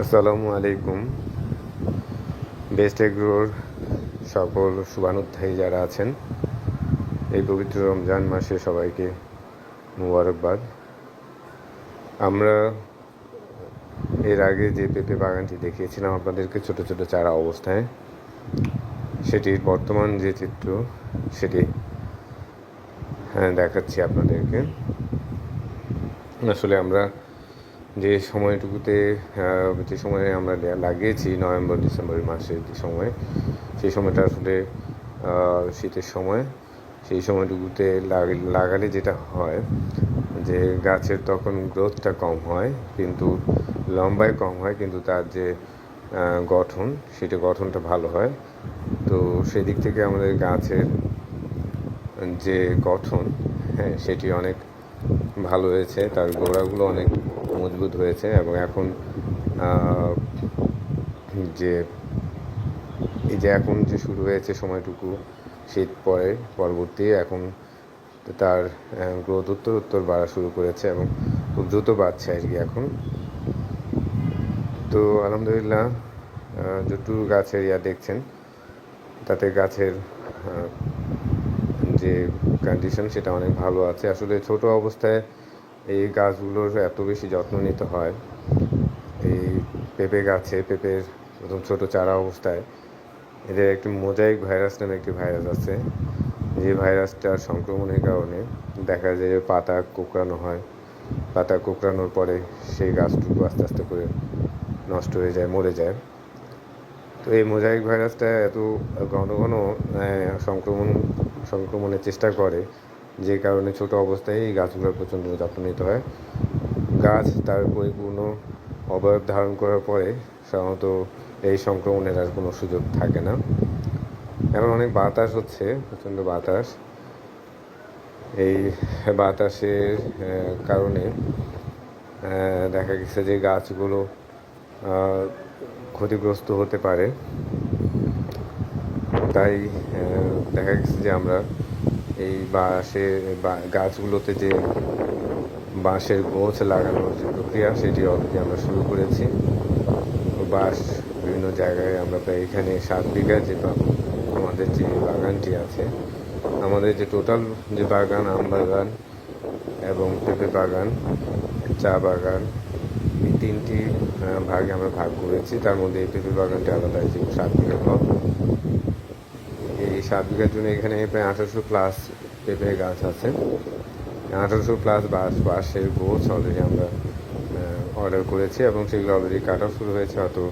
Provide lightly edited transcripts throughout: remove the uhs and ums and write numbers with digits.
আসসালামু আলাইকুম। বেস্ট এগ্রোর সকল শুভানুধ্যায়ী যারা আছেন, এই পবিত্র রমজান মাসে সবাইকে মুবারকবাদ। আমরা এর আগে যে পেঁপে বাগানটি দেখিয়েছিলাম আপনাদেরকে ছোট ছোট চারা অবস্থায়, সেটির বর্তমান যে চিত্র সেটি দেখাচ্ছি আপনাদেরকে। আসলে আমরা যে সময়টুকুতে যে সময়ে আমরা লাগিয়েছি নভেম্বর ডিসেম্বর মাসের যে সময়, সেই সময়টা আসলে শীতের সময়। সেই সময়টুকুতে লাগালে যেটা হয় যে গাছের তখন গ্রোথটা কম হয়, কিন্তু লম্বায় কম হয়, কিন্তু তার যে গঠন সেটা গঠনটা ভালো হয়। তো সেদিক থেকে আমাদের গাছের যে গঠন সেটি অনেক ভালো হয়েছে, তার গোড়াগুলো অনেক মজবুত হয়েছে। এবং এখন যে এখন যে শুরু হয়েছে সময়টুকু শীত পরবর্তী, এখন তার গ্রোথ উত্তর বাড়া শুরু করেছে এবং খুব দ্রুত বাড়ছে আর কি এখন। তো আলহামদুলিল্লাহ, যতটুকু গাছের দেখছেন তাতে গাছের যে কন্ডিশন সেটা অনেক ভালো আছে। আসলে ছোট অবস্থায় এই গাছগুলোর এত বেশি যত্ন নিতে হয়। এই পেঁপের প্রথম ছোট চারা অবস্থায় এদের একটি মোজাইক ভাইরাস নামে একটি ভাইরাস আছে, যে ভাইরাসটার সংক্রমণের কারণে দেখা যায় যে পাতা কোঁকড়ানো হয়। পাতা কোঁকড়ানোর পরে সেই গাছটুকু আস্তে আস্তে করে নষ্ট হয়ে যায়, মরে যায়। তো এই মোজাইক ভাইরাসটা এত ঘন ঘন সংক্রমণের চেষ্টা করে, যে কারণে ছোট অবস্থায় এই গাছগুলোর প্রচণ্ড যত্ন নিতে হয়। গাছ তার পরিপূর্ণ অবয়ব ধারণ করার পরে সাধারণত এই সংক্রমণের আর কোনো সুযোগ থাকে না। এখন অনেক বাতাস হচ্ছে, প্রচণ্ড বাতাস। এই বাতাসের কারণে দেখা গেছে যে গাছগুলো ক্ষতিগ্রস্ত হতে পারে। তাই দেখা গেছে যে আমরা এই গাছগুলোতে যে বাঁশের গোছ লাগানোর যে প্রক্রিয়া সেটি অলরেডি আমরা শুরু করেছি। বাঁশ বিভিন্ন জায়গায় আমরা প্রায় এখানে 7 বিঘা যে আমাদের যে বাগানটি আছে, আমাদের যে টোটাল যে বাগান, আম বাগান এবং পেঁপে বাগান, চা বাগান, এই 3টি ভাগে আমরা ভাগ করেছি। তার মধ্যে এই পেঁপে বাগানটি আলাদা, যে 7 বিঘা ঘর। এই 7 বিঘার জন্য এখানে প্রায় 1800 প্লাস পেঁপে গাছ আছে। 1800 প্লাস বাঁশের গোছ অলরেডি আমরা অর্ডার করেছি এবং সেগুলো অলরেডি কাটা শুরু হয়েছে। হয়তো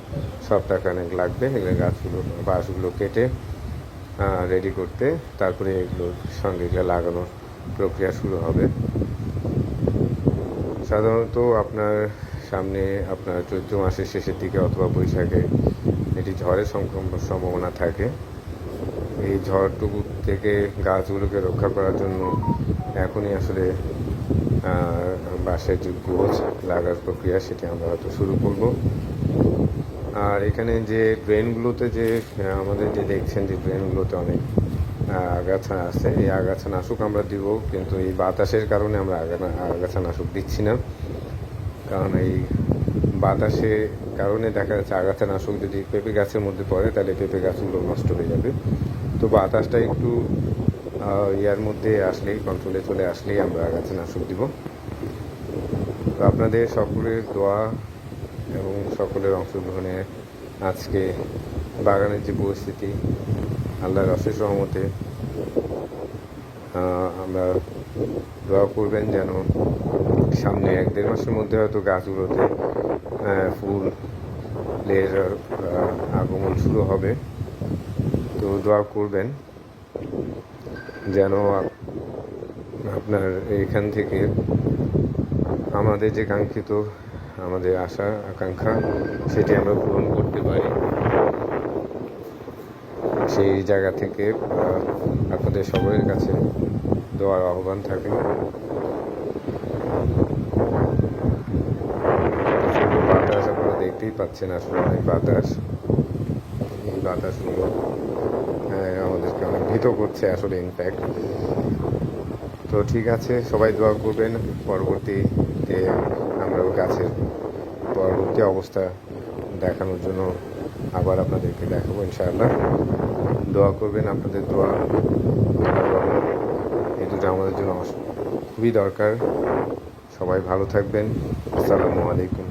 সপ্তাহখানেক লাগবে এগুলো বাঁশগুলো কেটে রেডি করতে, তারপরে এগুলোর সঙ্গে এগুলো লাগানোর প্রক্রিয়া শুরু হবে। সাধারণত আপনার সামনে চৈত্র মাসের শেষের দিকে অথবা বৈশাখে এটি ঝড়ের সম্ভাবনা থাকে। এই ঝড়টুকু থেকে গাছগুলোকে রক্ষা করার জন্য এখনই আসলে বাঁশের যে গোছ লাগার প্রক্রিয়া সেটি আমরা হয়তো শুরু করব। আর এখানে যে ড্রেনগুলোতে যে আমাদের যে দেখছেন যে ড্রেনগুলোতে অনেক আগাছা আছে, এই আগাছা নাশক আমরা দিব, কিন্তু এই বাতাসের কারণে আমরা আগাছা নাশক দিচ্ছি না। কারণ এই বাতাসের কারণে দেখা যাচ্ছে আগাছা নাশক যদি পেঁপে গাছের মধ্যে পড়ে তাহলে পেঁপে গাছগুলো নষ্ট হয়ে যাবে। তো বাতাসটা একটু মধ্যে আসলেই, কন্ট্রোলে চলে আসলেই আমরা আগাছা নাশক দিব। তো আপনাদের সকলের দোয়া এবং সকলের অংশগ্রহণে আজকে বাগানের যে পরিস্থিতি, আল্লাহর অশেষ রহমতে আমরা দোয়া করবেন যেন সামনে 1-1.5 মাসের মধ্যে হয়তো গাছগুলোতে ফুলের আগমন শুরু হবে। তো দোয়া করবেন যেন আপনার এখান থেকে আমাদের যে কাঙ্ক্ষিত, আমাদের আশা আকাঙ্ক্ষা সেটি আমরা পূরণ করতে পারি। সেই জায়গা থেকে আপনাদের সকলের কাছে দোয়ার আহ্বান থাকে। বাতাস আপনারা দেখতেই পাচ্ছেন, আসলে অনেক বাতাস। এই বাতাসগুলো আমাদেরকে অনেক ভীত করছে আসলে, ইনফ্যাক্ট। তো ঠিক আছে, সবাই দোয়া করবেন পরবর্তীতে আমরা গাছের পরবর্তী অবস্থা দেখানোর জন্য আবার আপনাদেরকে দেখাবো ইনশাআল্লাহ। দোয়া করবেন, আপনাদের দোয়া, এই দুটো আমাদের জন্য খুবই দরকার। সবাই ভালো থাকবেন। আসসালামু আলাইকুম।